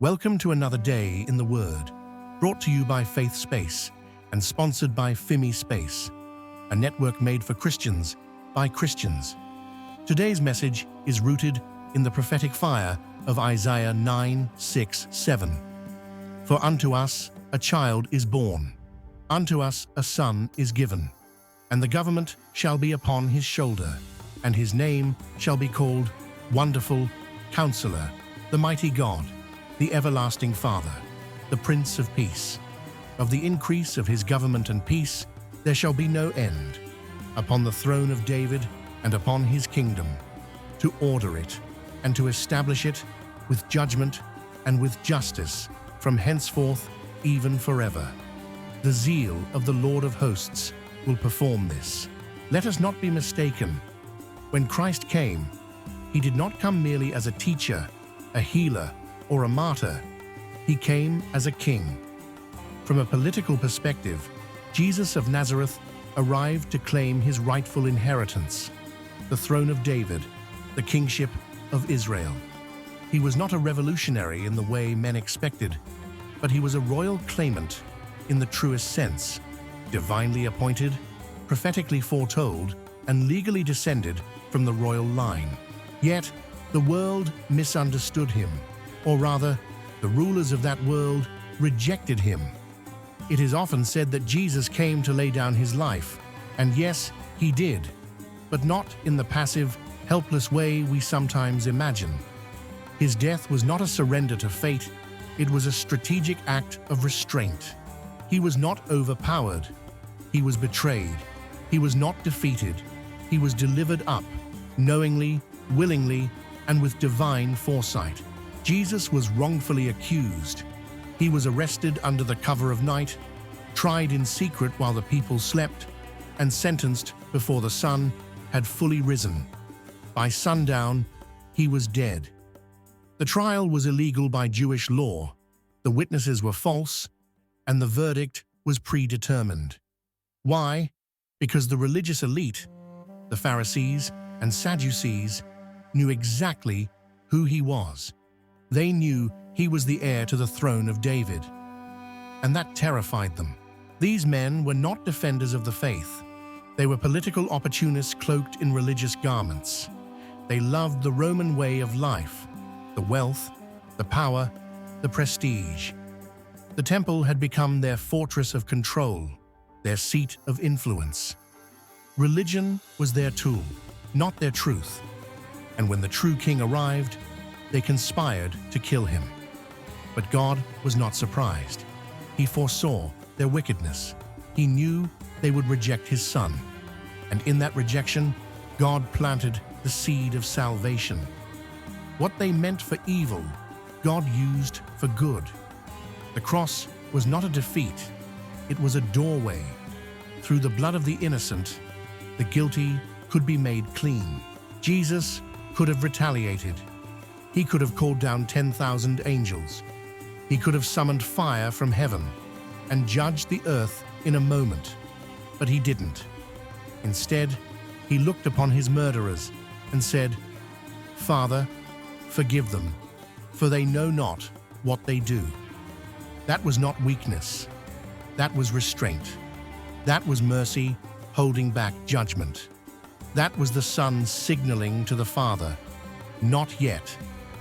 Welcome to another day in the Word, brought to you by Faith Space and sponsored by Fimi Space, a network made for Christians by Christians. Today's message is rooted in the prophetic fire of Isaiah 9:6-7. For unto us a child is born, unto us a son is given, and the government shall be upon his shoulder, and his name shall be called Wonderful, Counselor, the Mighty God, the Everlasting Father, the Prince of Peace. Of the increase of his government and peace there shall be no end, upon the throne of David and upon his kingdom, to order it and to establish it with judgment and with justice from henceforth even forever. The zeal of the Lord of hosts will perform this. Let us not be mistaken. When Christ came, he did not come merely as a teacher, a healer, or a martyr. He came as a king. From a political perspective, Jesus of Nazareth arrived to claim his rightful inheritance, the throne of David, the kingship of Israel. He was not a revolutionary in the way men expected, but he was a royal claimant in the truest sense, divinely appointed, prophetically foretold, and legally descended from the royal line. Yet, the world misunderstood him, or rather, the rulers of that world rejected him. It is often said that Jesus came to lay down his life, and yes, he did, but not in the passive, helpless way we sometimes imagine. His death was not a surrender to fate, it was a strategic act of restraint. He was not overpowered. He was betrayed. He was not defeated. He was delivered up, knowingly, willingly, and with divine foresight. Jesus was wrongfully accused. He was arrested under the cover of night, tried in secret while the people slept, and sentenced before the sun had fully risen. By sundown, he was dead. The trial was illegal by Jewish law, the witnesses were false, and the verdict was predetermined. Why? Because the religious elite, the Pharisees and Sadducees, knew exactly who he was. They knew he was the heir to the throne of David, and that terrified them. These men were not defenders of the faith. They were political opportunists cloaked in religious garments. They loved the Roman way of life, the wealth, the power, the prestige. The temple had become their fortress of control, their seat of influence. Religion was their tool, not their truth. And when the true king arrived, they conspired to kill him. But God was not surprised. He foresaw their wickedness. He knew they would reject his son. And in that rejection, God planted the seed of salvation. What they meant for evil, God used for good. The cross was not a defeat. It was a doorway. Through the blood of the innocent, the guilty could be made clean. Jesus could have retaliated. He could have called down 10,000 angels. He could have summoned fire from heaven and judged the earth in a moment. But he didn't. Instead, he looked upon his murderers and said, "Father, forgive them, for they know not what they do." That was not weakness. That was restraint. That was mercy holding back judgment. That was the Son signaling to the Father, "Not yet.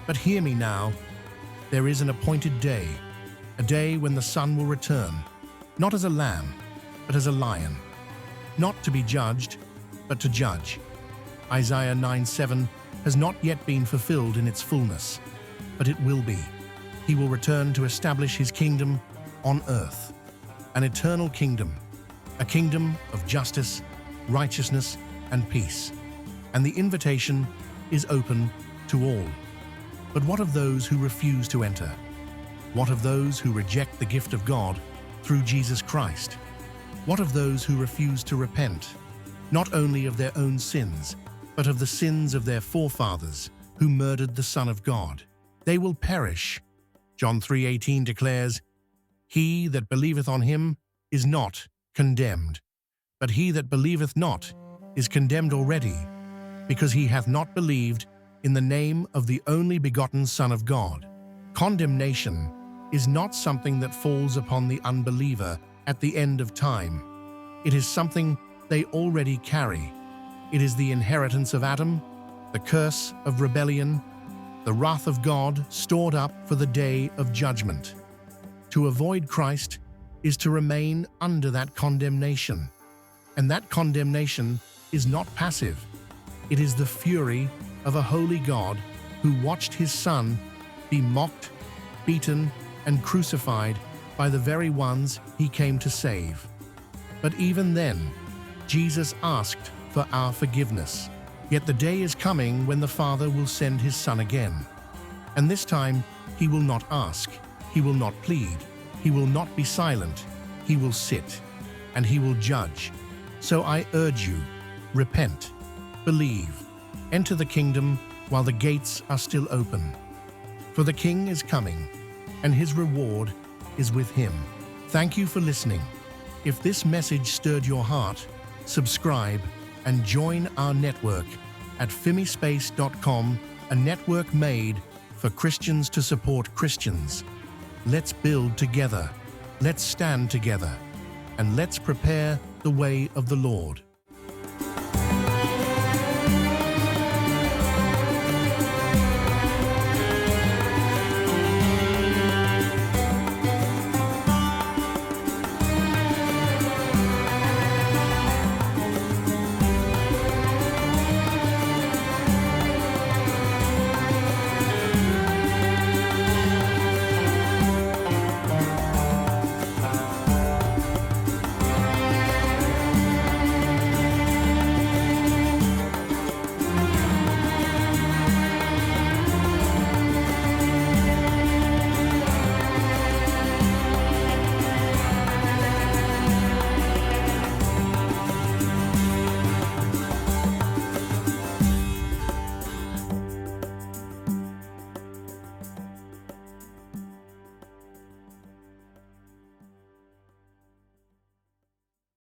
But hear me now. There is an appointed day, a day when the Son will return, not as a lamb, but as a lion, not to be judged, but to judge." Isaiah 9:7 has not yet been fulfilled in its fullness, but it will be. He will return to establish his kingdom on earth, an eternal kingdom, a kingdom of justice, righteousness, and peace. And the invitation is open to all. But what of those who refuse to enter? What of those who reject the gift of God through Jesus Christ? What of those who refuse to repent, not only of their own sins, but of the sins of their forefathers who murdered the Son of God? They will perish. John 3:18 declares, "He that believeth on him is not condemned, but he that believeth not is condemned already, because he hath not believed in the name of the only begotten Son of God." Condemnation is not something that falls upon the unbeliever at the end of time. It is something they already carry. It is the inheritance of Adam, the curse of rebellion, the wrath of God stored up for the day of judgment. To avoid Christ is to remain under that condemnation. And that condemnation is not passive. It is the fury of a holy God who watched his Son be mocked, beaten, and crucified by the very ones he came to save. But even then, Jesus asked for our forgiveness. Yet the day is coming when the Father will send his Son again. And this time, he will not ask, he will not plead, he will not be silent, he will sit, and he will judge. So I urge you, repent, believe, enter the kingdom while the gates are still open. For the King is coming, and his reward is with him. Thank you for listening. If this message stirred your heart, subscribe and join our network at fimispace.com, a network made for Christians to support Christians. Let's build together, let's stand together, and let's prepare the way of the Lord.